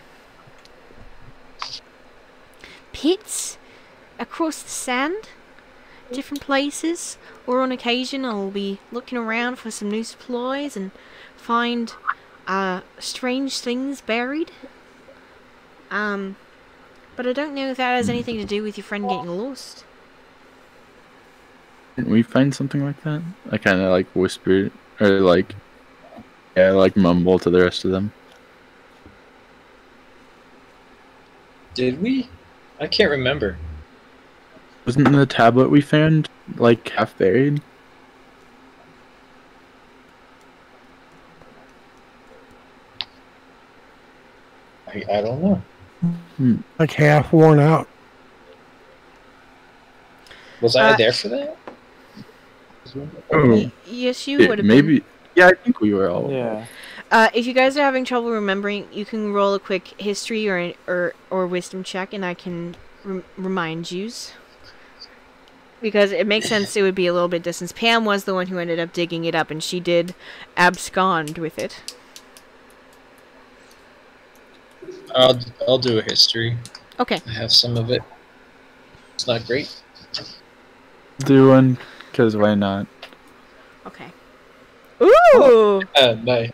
pits across the sand, different places, or on occasion I'll be looking around for some new supplies and find strange things buried. But I don't know if that has anything to do with your friend getting lost. Didn't we find something like that? I kind of like whispered, or like, yeah, like mumble to the rest of them. Did we? I can't remember. Wasn't the tablet we found like half buried? I don't know. Like half worn out. Was I there for that? Oh, Yes, you would have been. maybe. Yeah, I think we were all. Yeah. If you guys are having trouble remembering, you can roll a quick history or wisdom check, and I can remind yous. because it makes sense it would be a little bit distance. Pam was the one who ended up digging it up, and she did abscond with it. I'll do a history. Okay. I have some of it. It's not great. Do one, because why not? Okay. Ooh! Nice.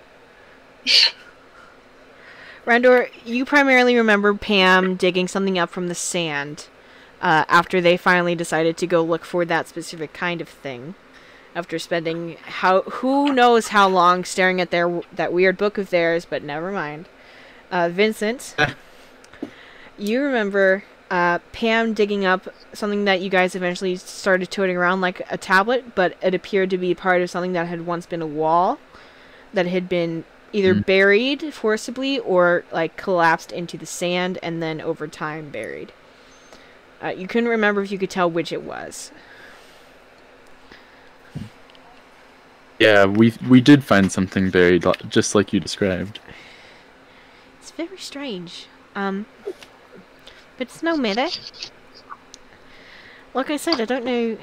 Randor, you primarily remember Pam digging something up from the sand after they finally decided to go look for that specific kind of thing. After spending who knows how long staring at that weird book of theirs, but never mind. Vincent, you remember Pam digging up something that you guys eventually started toting around like a tablet, but it appeared to be part of something that had once been a wall that had been either buried forcibly or like collapsed into the sand and then over time buried. You couldn't remember if you could tell which it was. Yeah, we did find something buried, just like you described. It's very strange. But it's no matter. Like I said, I don't know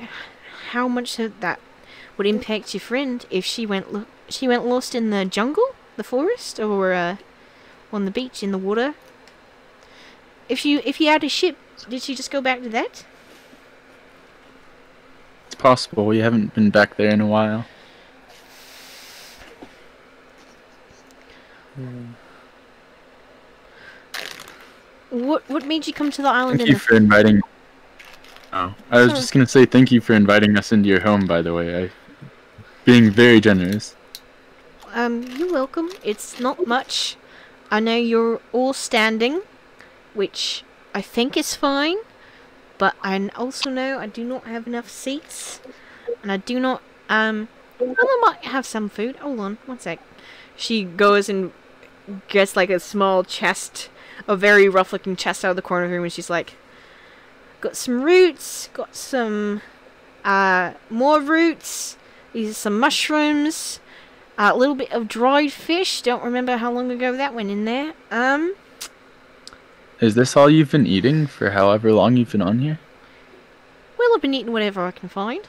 how much that would impact your friend if she went lost in the jungle, the forest, or on the beach in the water. If you had a ship, did she just go back to that? It's possible. We haven't been back there in a while. What made you come to the island? Thank you for inviting. Oh, I was just gonna say thank you for inviting us into your home. By the way, being very generous. You're welcome. It's not much. I know you're all standing, which I think is fine, but I also know I do not have enough seats, and I do not. Well, I might have some food. Hold on, one sec. She goes and gets like a small chest, a very rough-looking chest out of the corner of the room, and she's like, "Got some roots. Got some more roots. These are some mushrooms." A little bit of dried fish. Don't remember how long ago that went in there. Is this all you've been eating for however long you've been on here? Well, I've been eating whatever I can find.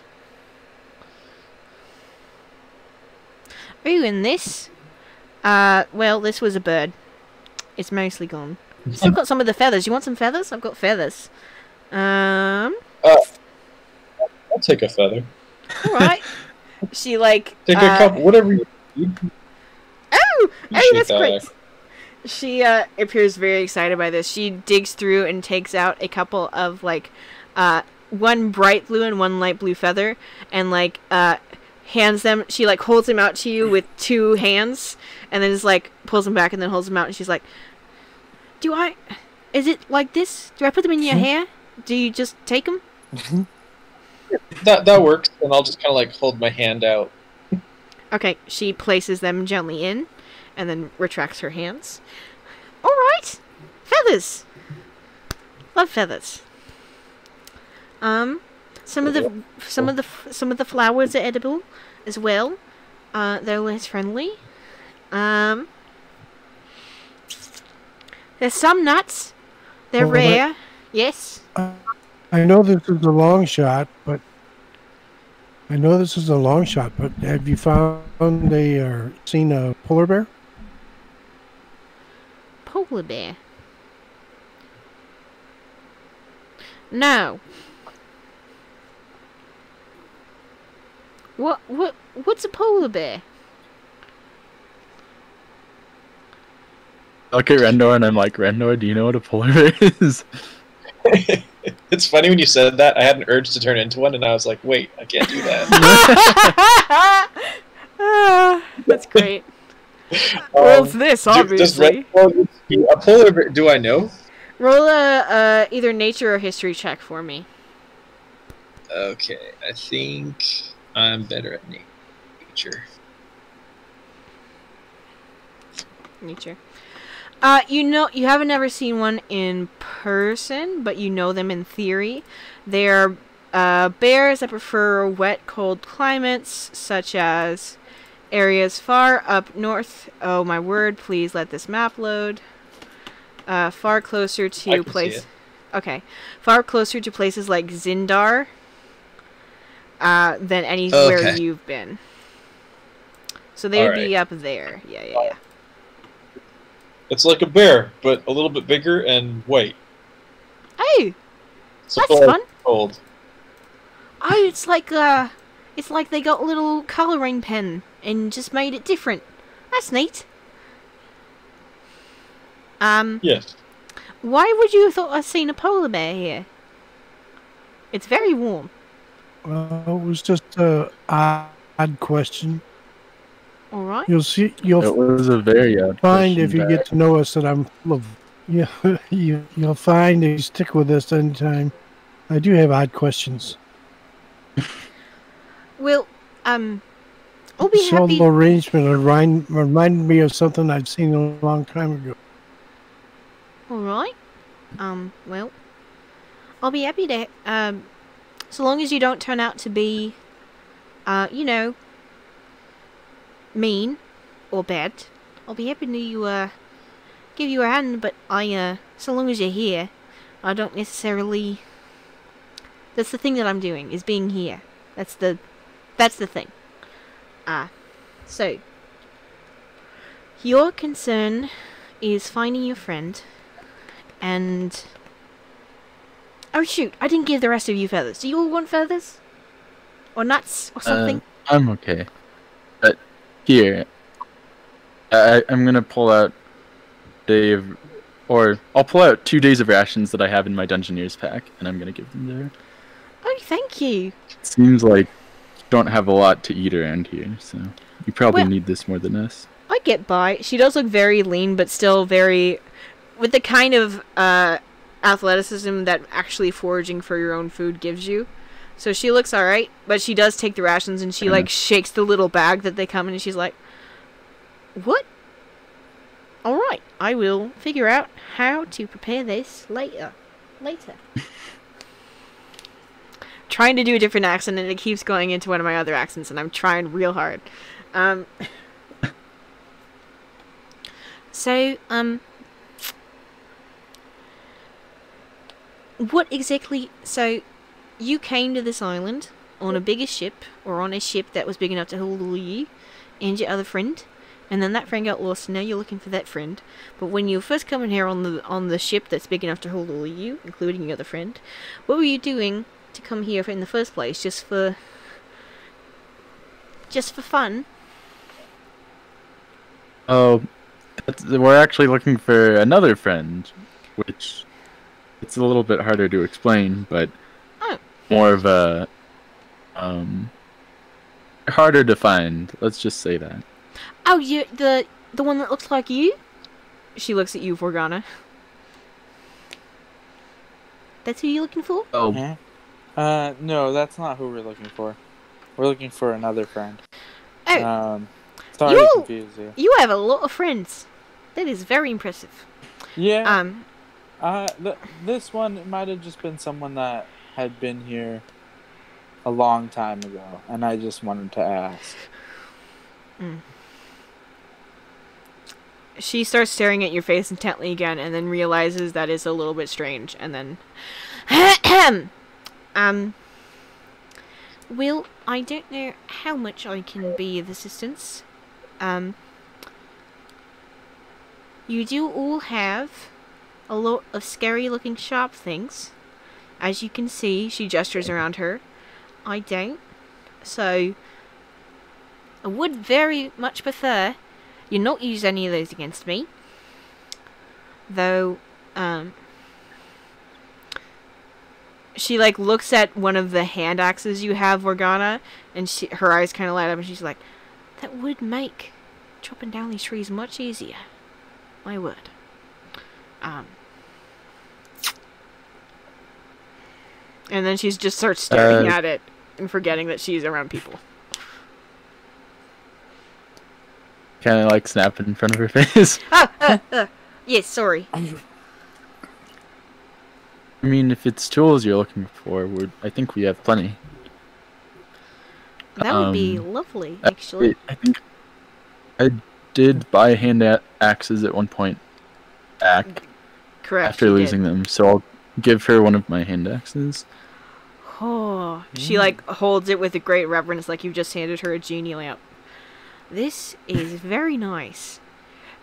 Oh, and this? Well, this was a bird. It's mostly gone. Still got some of the feathers. You want some feathers? I've got feathers. I'll take a feather. Alright. She, like... Take a couple, whatever you need. Oh, that's that. great. She appears very excited by this. She digs through and takes out a couple of like one bright blue and one light blue feather, and like hands them. She like holds them out to you with two hands, and then just like pulls them back and then holds them out. And she's like, Is it like this? Do I put them in your hair? Do you just take them? That works. And I'll just kind of like hold my hand out. Okay. She places them gently in, and then retracts her hands. All right, feathers. Love feathers. Some of the flowers are edible as well. They're less friendly. There's some nuts. They're rare. Yes. I know this is a long shot, but have you found or seen a polar bear? Polar bear? No. What's a polar bear? I look at Rendor and I'm like, Rendor, do you know what a polar bear is? It's funny when you said that. I had an urge to turn into one, and I was like, wait, I can't do that. That's great. Well, it's this, obviously. A polar bear, do I know? Roll a either nature or history check for me. Okay, I think I'm better at nature. Nature. You haven't ever seen one in person, but you know them in theory. They're bears that prefer wet, cold climates, such as areas far up north. Oh my word! Please let this map load. Far closer to far closer to places like Zindar, than anywhere Okay. you've been. So they would Alright. be up there. Yeah. It's like a bear, but a little bit bigger and white. Oh, So that's fun. Cold. Oh, it's like they got a little coloring pen and just made it different. That's neat. Yes. Why would you have thought I'd seen a polar bear here? It's very warm. Well, it was just a odd question. All right. You'll see. It You'll was a very odd find question if you back. get to know us that I'm full of. Yeah, you'll find if you stick with us anytime. I do have odd questions. Well, I'll be This happy. whole arrangement reminded me of something I'd seen a long time ago. All right. Well, I'll be happy to. So long as you don't turn out to be, mean or bad, I'll be happy to give you a hand. But so long as you're here, I don't necessarily. That's the thing that I'm doing, is being here. That's the thing. So your concern is finding your friend, and oh shoot, I didn't give the rest of you feathers. Do you all want feathers? Or nuts or something? I'm okay. But here, I'm gonna pull out I'll pull out 2 days of rations that I have in my Dungeoneer's pack, and I'm gonna give them to her. Oh, thank you. It seems like you don't have a lot to eat around here, so you probably Well- need this more than us. I get by. She does look very lean, but still very... with the kind of athleticism that actually foraging for your own food gives you. So she looks alright, but she does take the rations and she, like, shakes the little bag that they come in and she's like, what? Alright, I will figure out how to prepare this later. Trying to do a different accent and it keeps going into one of my other accents and I'm trying real hard. What exactly... So, you came to this island on a bigger ship, or on a ship that was big enough to hold all you and your other friend, and then that friend got lost, and now you're looking for that friend. But when you were first coming here on the ship that's big enough to hold all of you, including your other friend, what were you doing to come here in the first place? Just for fun? Oh, we're actually looking for another friend, which it's a little bit harder to explain, but more of a harder to find. Let's just say that. Oh, you the one that looks like you? She looks at you, Vorgana. That's who you're looking for? Oh, No, that's not who we're looking for. We're looking for another friend. Oh, Sorry to confuse you. you have a lot of friends. That is very impressive. Yeah. This one might have just been someone that had been here a long time ago, and I just wanted to ask. She starts staring at your face intently again, and then realizes that it's a little bit strange, and then... Well, I don't know how much I can be of assistance. You do all have a lot of scary-looking sharp things. As you can see, she gestures around her. I don't. So, I would very much prefer you not use any of those against me. Though, she, like, looks at one of the hand axes you have, Morgana, and her eyes kind of light up, and she's like, that would make chopping down these trees much easier. My word. And then she just starts staring at it and forgetting that she's around people. kind of like snap in front of her face. Yes, sorry. I mean, if it's tools you're looking for, I think we have plenty. That would be lovely, actually. I think I did buy hand axes at one point back Correct. after losing them, so I'll give her one of my hand axes. Oh, she like holds it with a great reverence, like you just handed her a genie lamp. This is very nice.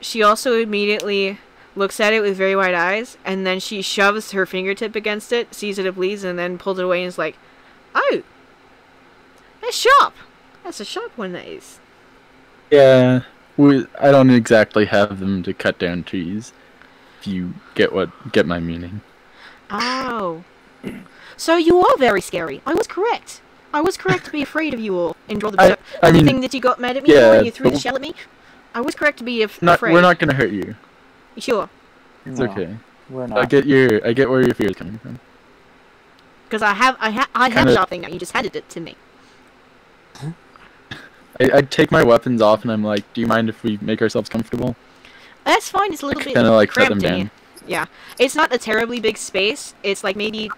She also immediately looks at it with very wide eyes, and then she shoves her fingertip against it, sees it bleeds, and then pulls it away and is like, "Oh, that's sharp. That's a sharp one, that is." Yeah, I don't exactly have them to cut down trees. If you get my meaning. Oh. So you are very scary. I was correct. I was correct to be afraid of you all and draw the thing that you got mad at me for and you threw the shell at me. I was correct to be afraid. We're not gonna hurt you. You sure? It's okay. We're not. I get where your fear is coming from. Because I have a sharp thing now. You just handed it to me. I take my weapons off and I'm like, do you mind if we make ourselves comfortable? That's fine. It's a little bit kind of like set cramped them in down. here. Yeah, it's not a terribly big space. It's like maybe.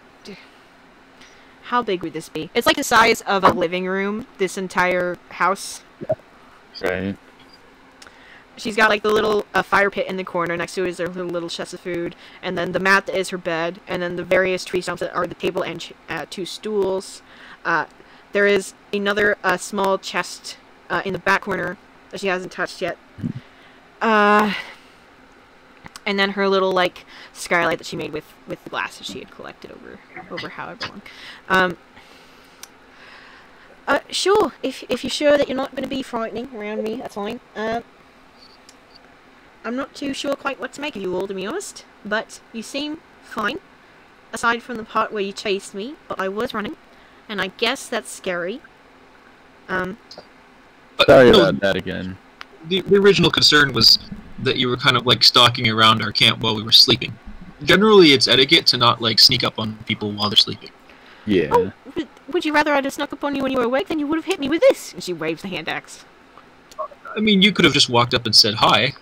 How big would this be? It's like the size of a living room. This entire house. Right. She's got like the little fire pit in the corner. Next to it is her little chest of food, and then the mat that is her bed, and then the various tree stumps that are the table and 2 stools. There is another small chest in the back corner that she hasn't touched yet. And then her little like skylight that she made with the glass that she had collected over however long. Sure. If you're sure that you're not going to be frightening around me, that's fine. I'm not too sure quite what to make of you all, to be honest. But you seem fine, aside from the part where you chased me. But I was running, and I guess that's scary. Sorry about that again. The original concern was that you were kind of like stalking around our camp while we were sleeping. Generally, it's etiquette to not like sneak up on people while they're sleeping. Yeah. Oh, would you rather I'd have snuck up on you when you were awake? Then you would have hit me with this. And she waves the hand axe. I mean, you could have just walked up and said hi.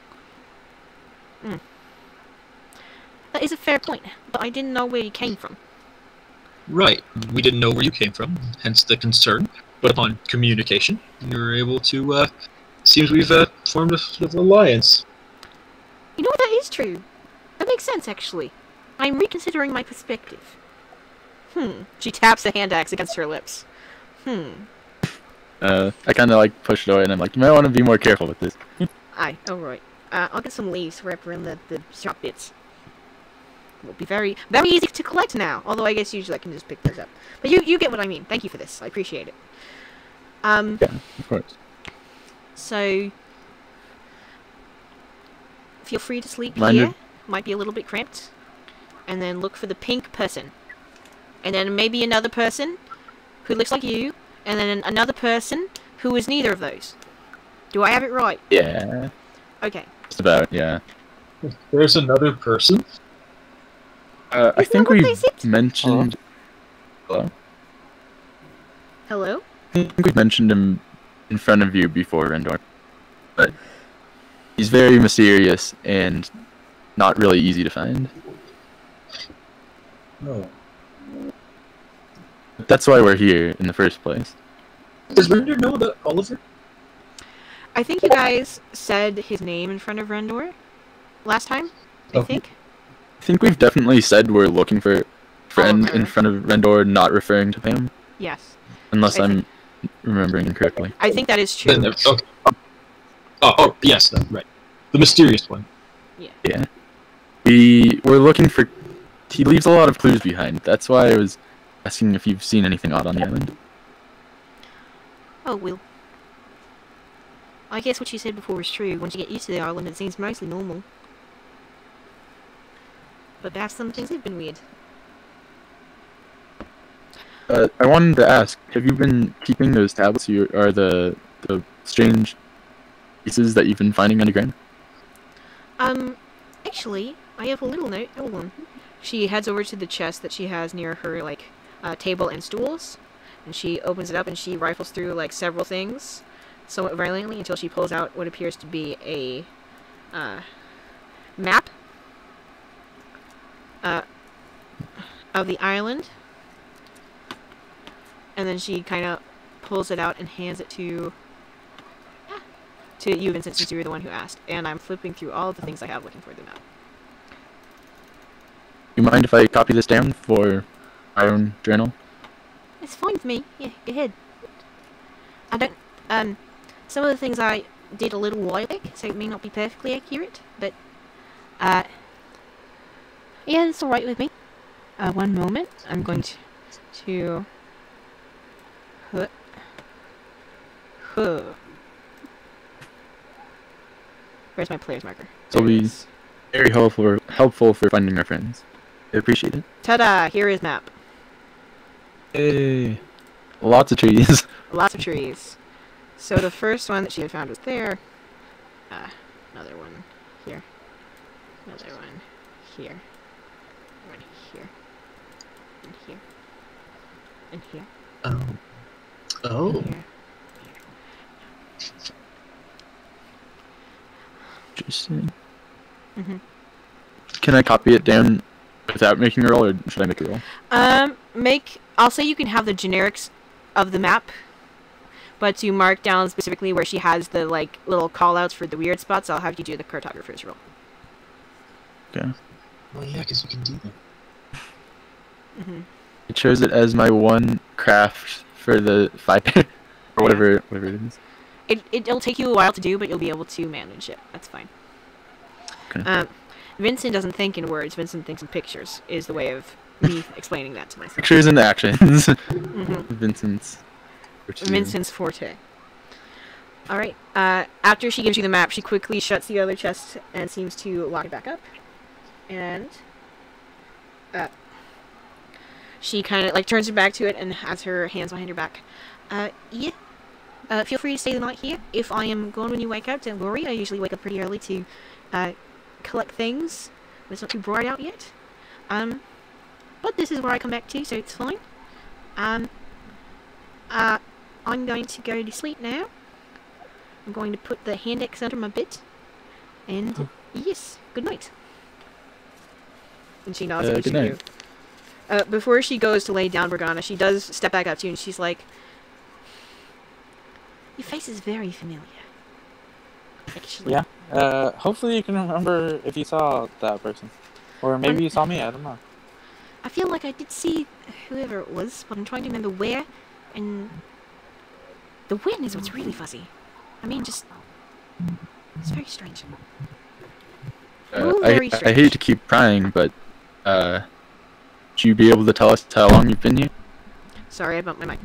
That is a fair point, but I didn't know where you came from. Right. We didn't know where you came from, hence the concern. But upon communication, you were able to, seems we've formed a sort of alliance. You know what, that is true. That makes sense, actually. I'm reconsidering my perspective. She taps the hand axe against her lips. I kind of like push it away and I'm like, you might want to be more careful with this. Aye, alright. I'll get some leaves wrapped around the sharp bits. It will be very, very easy to collect now. Although I guess usually I can just pick those up. But you get what I mean. Thank you for this. I appreciate it. Yeah, of course. So, feel free to sleep here. Might be a little bit cramped. And then look for the pink person. And then maybe another person who looks like you. And then another person who is neither of those. Do I have it right? Yeah. Okay. Just about, yeah. There's another person? I think we mentioned... Hello? Hello? I think we mentioned him in front of you before, Rendor. But he's very mysterious and not really easy to find. Oh. That's why we're here in the first place. Does Rendor know about Oliver? I think you guys said his name in front of Rendor last time, I think. I think we've definitely said we're looking for friend in front of Rendor, not referring to him. Yes. Unless I'm remembering incorrectly. I think that is true. Okay. Oh, yes, right. The mysterious one. Yeah. We're looking for... He leaves a lot of clues behind. That's why I was asking if you've seen anything odd on the island. Oh, well. I guess what you said before is true. Once you get used to the island, it seems mostly normal. But perhaps some things have been weird. I wanted to ask, have you been keeping those tablets, or the strange pieces that you've been finding underground? Actually, I have a little note. Hold on. She heads over to the chest that she has near her, like, table and stools. And she opens it up and she rifles through, like, several things. Somewhat violently until she pulls out what appears to be a, map. Of the island. And then she kind of pulls it out and hands it to you, Vincent, since you were the one who asked. And I'm flipping through all of the things I have looking for the map. You mind if I copy this down for my own journal? It's fine with me. Yeah, go ahead. I don't, some of the things I did a little while back, so it may not be perfectly accurate, but, yeah, it's alright with me. One moment. I'm going to Where's my player's marker? So we very helpful for finding our friends. I appreciate it. Ta-da! Here is map. Hey, lots of trees. Lots of trees. So the first one that she had found was there. Another one here. Another one here. One here. And here. And here. Oh. And here. Interesting. Mhm. Can I copy it down without making a roll, or should I make a roll? I'll say you can have the generics of the map, but to mark down specifically where she has the, like, little call-outs for the weird spots, I'll have you do the cartographer's roll. Okay. Well, yeah, because you can do that. Mm-hmm. I chose it as my one craft for the fire, or whatever it is. It'll take you a while to do, but you'll be able to manage it. That's fine. Okay. Vincent doesn't think in words. Vincent thinks in pictures, is the way of me explaining that to myself. Pictures and actions. Mm-hmm. Vincent's forte. Alright, after she gives you the map, she quickly shuts the other chest and seems to lock it back up. And, she kind of, like, turns her back to it and has her hands behind her back. Yeah. Feel free to stay the night here. If I am gone when you wake up, don't worry. I usually wake up pretty early to, collect things. But it's not too bright out yet. But this is where I come back to, so it's fine. I'm going to go to sleep now. I'm going to put the Handex under my bed. And, yes, good night. And she nods at good night. you. Before she goes to lay down, Morgana, she does step back up to you and she's like, your face is very familiar. Actually. Yeah. Hopefully you can remember if you saw that person. Or maybe you saw me, I don't know. I feel like I did see whoever it was, but I'm trying to remember where, and the when is what's really fuzzy. I mean, just, it's very strange. Very I strange. hate to keep prying, but would you be able to tell us how long you've been here? Sorry, I bumped my mic.